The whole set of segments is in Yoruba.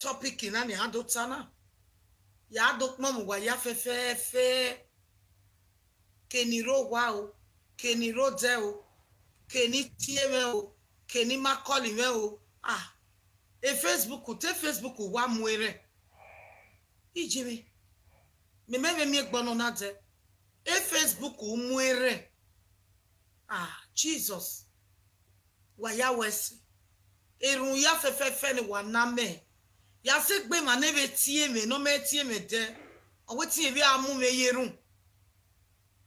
topic na ni adotana ya adokmo mu wa ya fefe keniro wa o keniro de o keni tie me o keni makoli me o e Facebook wa muere ijimi me egbono na de e Facebook muere Jesus wa ya wesi erun ya fefe ni wa na me ya se gbe ma ne be tie me no me tie me de owo tie bi amu me yerun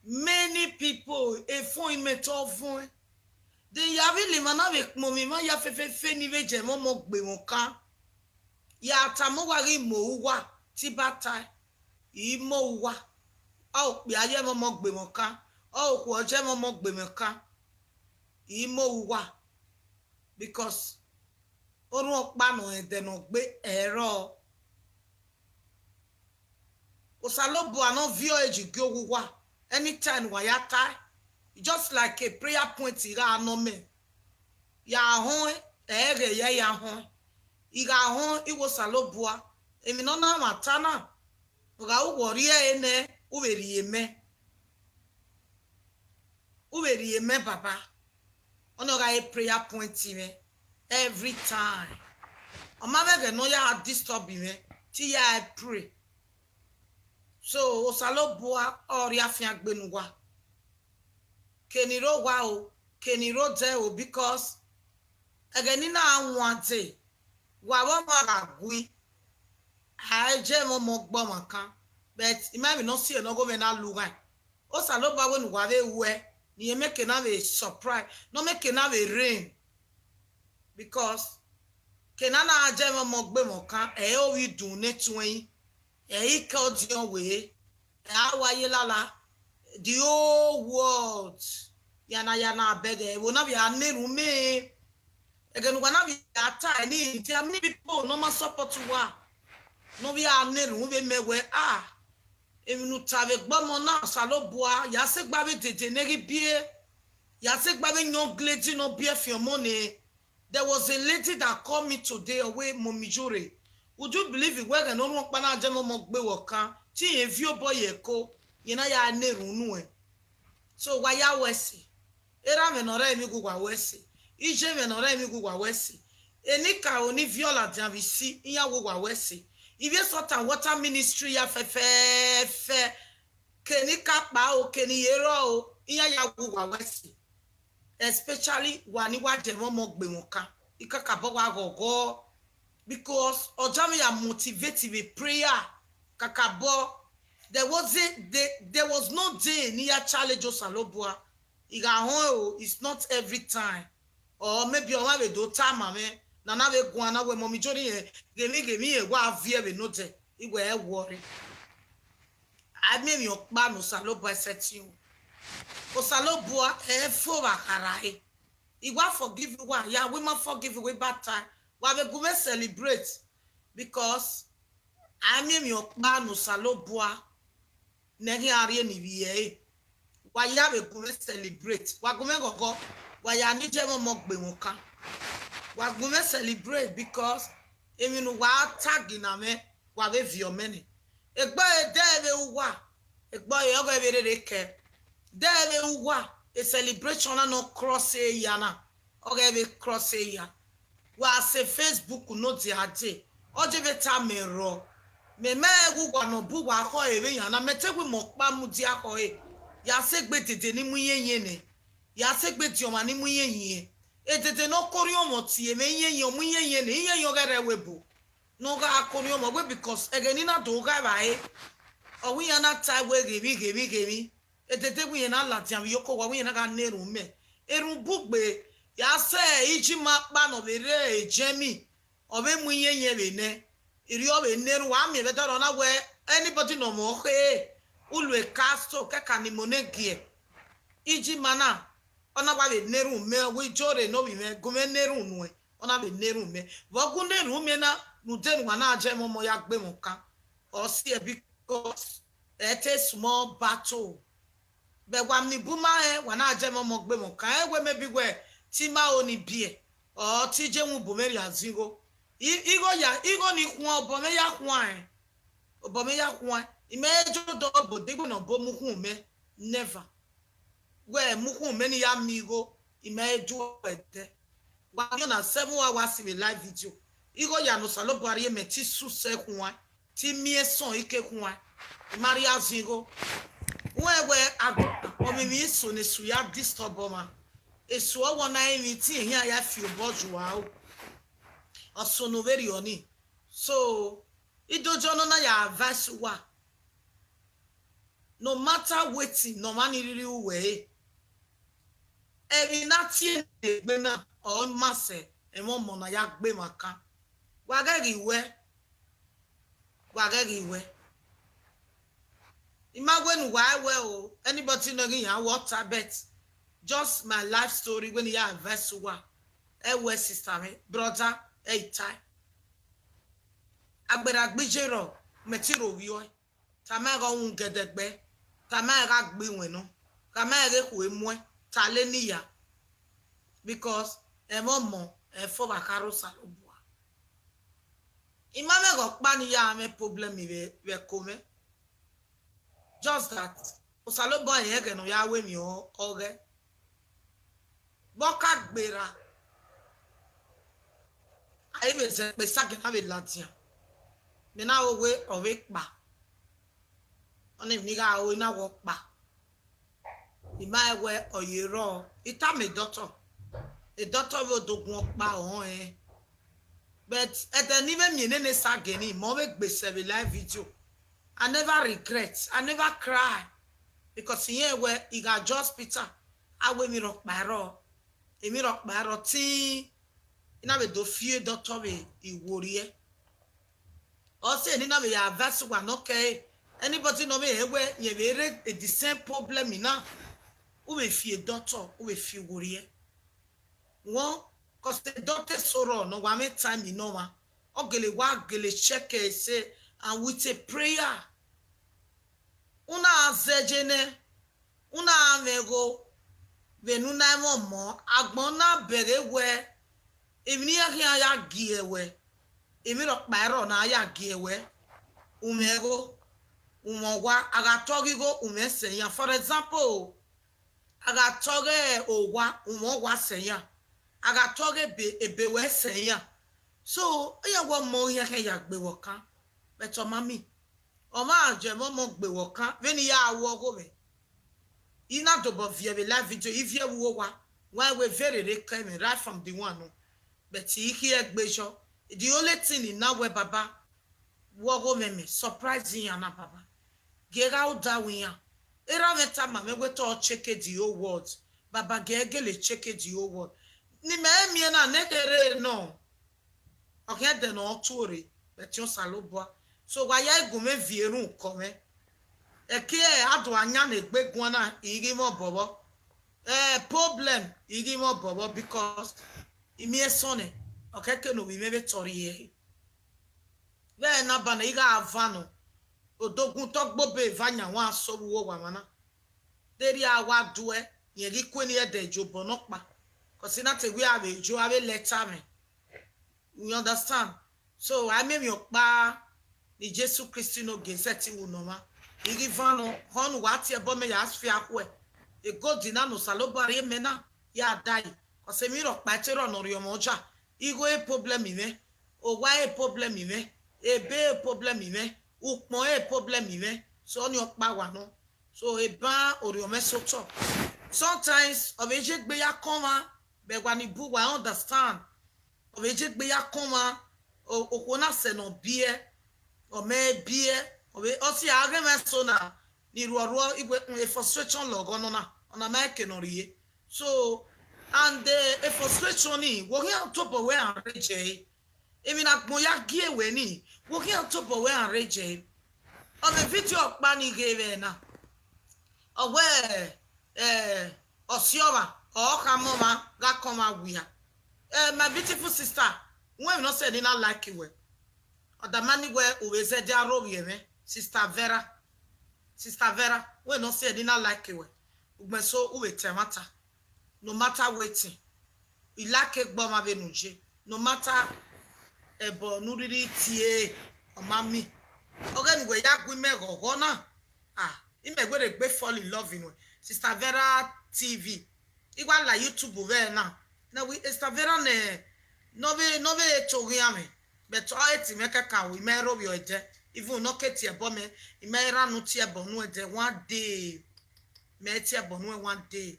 many people e fun me to fun de ya bi le mana be mo mi ma ya fefe ni be je mo gbe won kan ya ta mo wa ri mo wa ti bata yi mo wa o pe aye mo gbe won kan o ku oje mo gbe me kan yi mo wa because orun opa no edeno gbe ero osalobo ano vio eji go wa anytime wa ya tai just like a prayer point ira no me ya hon ere ya hon ira hon iwo salobo emi no na mata na ga ugwori ene uberi eme baba ono ga a prayer point me every time omabege no ya disturb me ti ya pray so osalobo ori afia gbenuwa keniro wa o keniro de o because ageni na anwante wa wo ma gwi aje mo gbo makan but imagine no see no go me na lugan osalobo we nu wa we we ni make na be surprise no make na be rain because kenana aje mo gbe mo kan o wi dun ne tun e ka odion we awaye lala the whole world yana bege wo na bi aneru me again wana bi ata ni ti am ni people no ma support wa no bi aneru we mewe eminu tave gbomo na salobua ya se gba be tete neri bie ya se gba be nyon gleti no bie fi money. There was a lady that called me today away momijore. Would you believe it? Where no one pana jemo mogbe wokan ti e vio boy eko yina ya neru nu e. So why ya wesi? Era me no re mi gugwa wesi. Ije me no re mi gugwa wesi. Enika oni viola janvisi iya gugwa wesi. If you sort of water ministry ya fe kenika pa o keniyero o iya ya gugwa wesi. Especially wani wa jemo mogbe wonka ikakabo wa gogo because ojami ya motivate with prayer kakabo there was no day near challenge osalobua iga hon it's not every time or maybe o we do time me na na we gwan na we momi jori gemi e wa vie we no te igwe e worry I me okpa no salobua setting osalobua e fo bakara igwa forgive you one yeah we must forgive you bad time we be go celebrate because I mean your man osalobua negi ari ni biye wa ya be go celebrate wa go me gogo wa ya ni je mo gbe won kan wa go me celebrate because eminu wa tag na me wa be vio many egba e de be wa egba e ogo be re ke there wa a celebration no cross yana okay be cross ya wa se Facebook no ti ade oje beta mero me egugwa no bu wa ko ere yana metegwe mo pa mu di ako ya se gbe tete ni mu yenyen ne ya se gbe ti o ma ni mu yenyen e tete no kori o mo ti e me yenyen mu yenyen ne yenyen ga rewebu no ga kori o mo gbe because egeni na do ga ba o wi yana tai we gemi etete wi na lati am yoko wa wi na ga neru me erun bugbe ya se iji ma pa no bere ejemi obe mu yenye be ne iri obe neru wa mi be doro na we anybody no mo he ulu e casto kaka ni monegie iji mana ona ba be neru me we jore no bi me gume neru nu e ona be neru me wo gu neru me na nu denu wa na aje mo ya gbe mo kan o si e because it is small battle be wa mi buma wa na aje mo gbe mo kan we me bi we ti ma oni bie o ti je wu bo meri azingo igo ni kun obome ya kun obome ya kun imejo do bodego no bo mu kun me never we mu kun me ni ya migo imejo ete wa yo na 7 hours in live video igo ya no salo bari me ti su se kun ti mi son ike kun maria zingo we ago omimi so ne su ya disturb ma esu owo na emi ti ehin ya fi oboju wa o osono very oni so idojo no na ya advice wa no matter wetin no man riri we ebi na ti egbe na o mase e mo na ya gbe maka wa gari we imagine why well anybody know ya water bet just my life story when you advice wa e sister me brother time agbera gbejero metiro wiyo tamaga un gedegbe tamaga gbe wenu tamaga ku emu tale niya because emomo e fo bakaro salobua imame go pa ni ya me problem we come just that osalobua yege no ya we mi oge boka gbera I be say be sake na be latia me na owe owe pa oni ni ga o na wo pa ima ewe oyero ita me doctor a doctor will dogun pa ohun but at any me ne sage ni mo we gbe se live video I never regret I never cry because here where he got just Peter I we mi rock baro emi rock baro ti ina be do fie doctor be iworie o say ni na be ya advice wa no okay anybody no be ewe ye be the same problem ina o be fie doctor o be fie worie one cause the doctor sorrow no wa me time you know ma ogele wa gele check say and with a prayer una azejene una amego venu na mo agbon na bere we emi ni ya giewe emi ro pa na ya giewe umego umogwa agatogigo umesenya for example agatoge owa umogwa senya agatoge ebewe senya so eya wo mo ya ke ya gbewo kan beto mami o ma je mo gbewo kan veni ya awo go me ina dobo via be live video if you wo wa why we very reclaim right from the one no but he here gbejo the only thing in now we baba wo go me surprising ya na baba gera o da wi ya era meta ma me we to check the whole world baba gegele check the whole world ni me mi na nekere no okay de no tori but you saloboa so why ya gume vieru come eke adu anya na egbegun na igi mo bobo problem igi mo bobo because imi esone okay ke no we mebe tori ye be na ba na iga avano odogun to gbobe vanya wa asowo wa mana deri awa duwe ye ri kweni e de jobo no pa cause na te we ave jo ave letter me you understand so I me mi opa ni Jesus Christ no geseti wo no ma igi vano hon wati ebo me ya asfi akwe e god na no salobare me na ya dai cause mi ro pa tero no ri omoja igo e problem me o wa e problem me e be problem me upon e problem me so ni opa wa no so e ba ori o me soto sometimes obeje gbe ya koma be gwa ni bu wa understand obeje gbe ya koma okona se no bie o me bie obe osi age me so na ni ruoruo igwe frustration logo no na ona make no rie so and the frustration ni wo here on top of where arrange emi na mo ya gie we ni wo here on top of where arrange on the video pa ni give na o we osioba o kamoma ga koma wia my beautiful sister when we not say na like you odamani we uweze dia ro ye me sister Vera we no say na like we ugmeso uwe temata no matter waiting ilake gbo ma benuje no matter ebo nuriri tie omami ogen we ya gwi me gogo na imegwere gbe fall in love in Sister Vera TV igwa la YouTube ve na we Sister Vera ne nove chogiame but all it me kaka we me ro yo je even no keti ebo me me ra no ti ebo no je one day me ti ebo no one day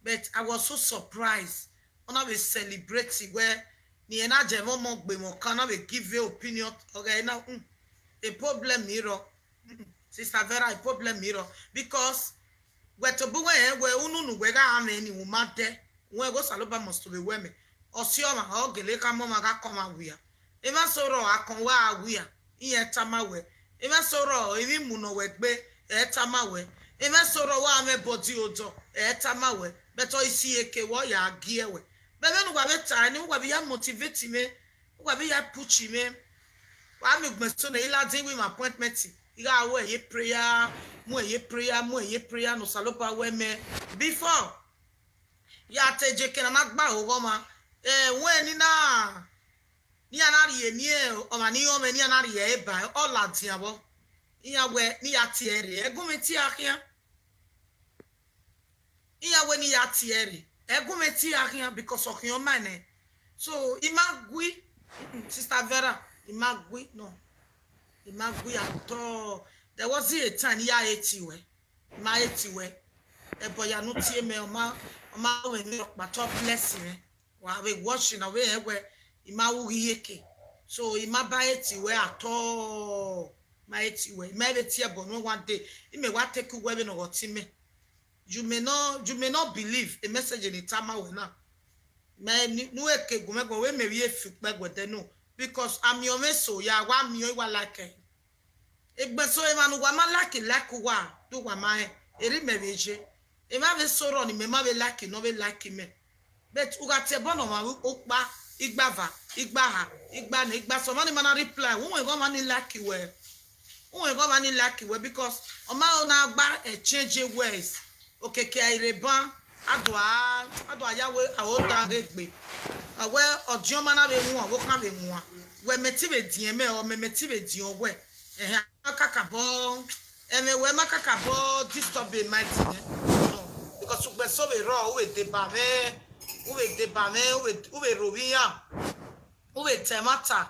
but I was so surprised when I was celebrating where ni na je mo gbe mo kan na we give you opinion okay now a problem mirror Sister Vera a problem mirror because we to bu we unu we ga am ni woman de we go saloba must be we me osioma o gele ka mo ma ga koma wi a e ma soro akon wa wi a iye tama we e ma soro emi mu no we gbe e tama we e ma soro wa me body ojo e tama we beto isi eke wo ya gie we be me no gba beta ni gba bi ya motivate me gba bi ya push me wa mi gbe so na ila din with my appointment iga wo ye prayer mo ye prayer no salopa we me before ya teje ke na gba o ma we ni anari ye ni o ma ni o me ni anari ye ba o la tin abo iya we ni ya ti ere egun mi ti akia iya we ni ya ti ere egun mi ti akia because of your man so imagui Sister Vera imagui no imagui at all there was a time ya etiwe ma etiwe ebo ya no tie me o ma we ni pa top blessing wa we washing away egwe ima wugi yeke so ima ba etiwe at all ma etiwe ma be tie bo no one day ime wa take we be no got me you may not believe a message in itama we na me nu eke gumego we me wie fi pegwede no because I'm your meso ya wa mi o wa like egbe so e manu wa ma like wa do wa ma eri me beje e ma be soro ni me ma be like no be like me but uga te bono ma o pa igbava igbaha igba na igba so mani mana reply won go mani like we because o ma o na gba exchange words okeke ireban adwa yawe awoda regbe awe odioma na be hu awo kan be hu a we meti be dien me o me meti be dien we kakabo eme we makakabo disturb my thing because we so be raw we de ba me we robia we temata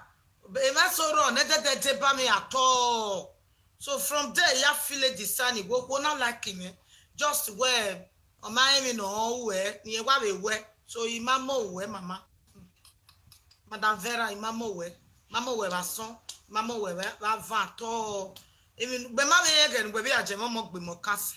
e ma so raw ne de ba me at all so from there ya feel the sun go na like me just where o ma me no we ni e wa be we so imamo we mama Madam Vera imamo we ba son mama we ba vato even be ma be again we be ajemo mo gbe mo kase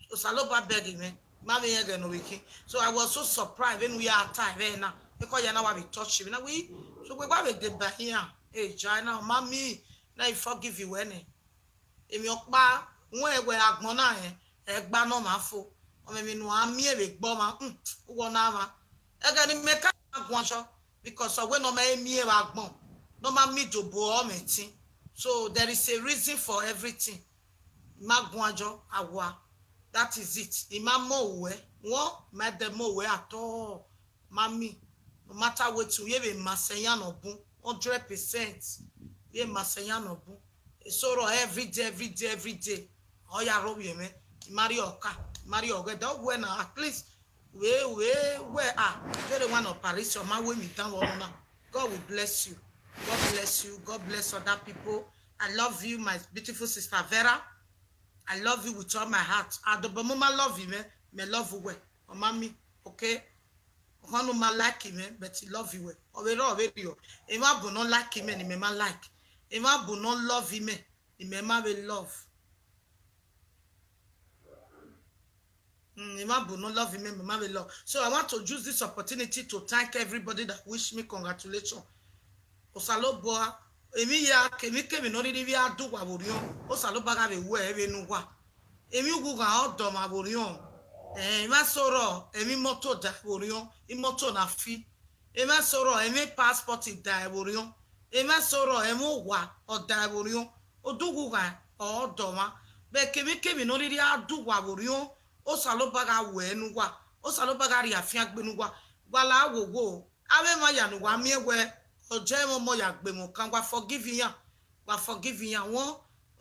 so saloba beg me ma be again no wiki so I was so surprised when we are time now because you know we touch you now we so we ba be de ba here eh China mami na I forgive you when emi opa won ewe agbon na egba no ma fo o me mi nu ami e be gbo ma wo na ma ega ni me ka agbon so because of when no ma emi e wa agbon no ma mi jobo o metin so there is a reason for everything magwajo awa that is it imamo we won ma dem we at all mami no matter what you be maseyan obun 100% ye maseyan obun soro every day oya ro we me marry oga do we na at least we very one operation ma we me down now God will bless you. God bless other people. I love you, my beautiful Sister Vera. I love you with all my heart. I don't love you, man. Me love you well. Oh, mommy, okay? One of my like him, but he love you well. Oh, we you. If I do not like him, he may like. If I do not love him, he may love. If I do not love him, he may love. So I want to use this opportunity to thank everybody that wish me congratulations. Osaloboa emi ya kemi no ri bi adu wa borion osaloba ga be we ebe nu wa emi ugu ga odo ma borion ma soro emi moto da borion imoto na fi emi soro emi passport da borion emi soro emi wa oda borion odugu ga odo ma be kemi no ri adu wa borion osaloba ga we nu wa osaloba ga ri afia gbe nu wa wala wowo awe ma ya nu wa mi ewe oje mo ya gbe mo kan wa forgiving ya won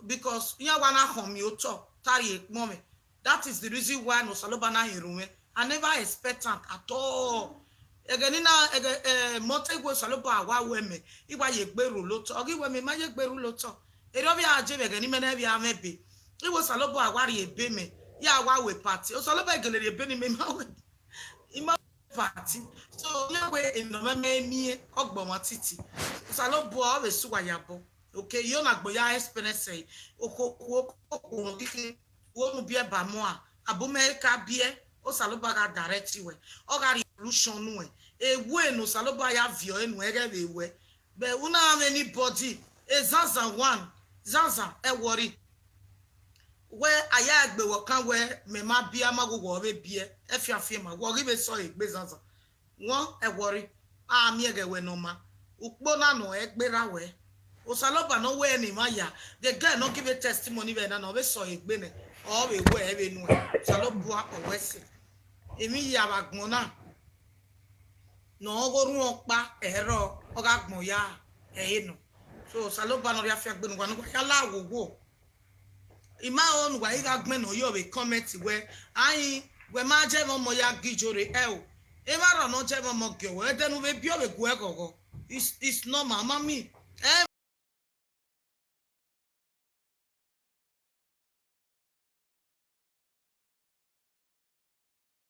because ya wa na hon mi o to tari ekpon me. That is the reason why no saloba na hirume. I never expect at all. Again na mote go saloba wa we me. Iwa ye gberu loto. Ogi we me ma ye gberu loto. Ero bi aje be gani me na bi amebe. Iwo saloba wa ri ebe me. Ya wa we party. O saloba gelere ebe ni me ma we. Ima party. So le we eno me mi ogbomo titi. Saloba o we suwa yabo. Okay, you na gbo ya experience say. Oko dike wonu bie ba mo a abume ka bie o saloba ga direct we o ga revolution nu ewu enu saloba ya vio enu ege be we be una have anybody zaza one zaza e worry we aya egbe wo kan we me ma bia mago wo be bie e fiafie ma wo ri be so egbe zaza won e worry a mi ege we no ma ukpo na no egbera we o saloba no we ni ma ya the girl no give a testimony be na no be so egbe ne o be we e be nu salobua o wese emi ya bagbon na no gorun opa ero o ga gbon ya no so saloba no ya fi agbe nu kwa no ya la wowo ima on wa iga gbon no yo be comment we ayin we ma je mo ya gijore o e ma ro no je mo gyo we denu be bi o be gu e gogo it's normal mami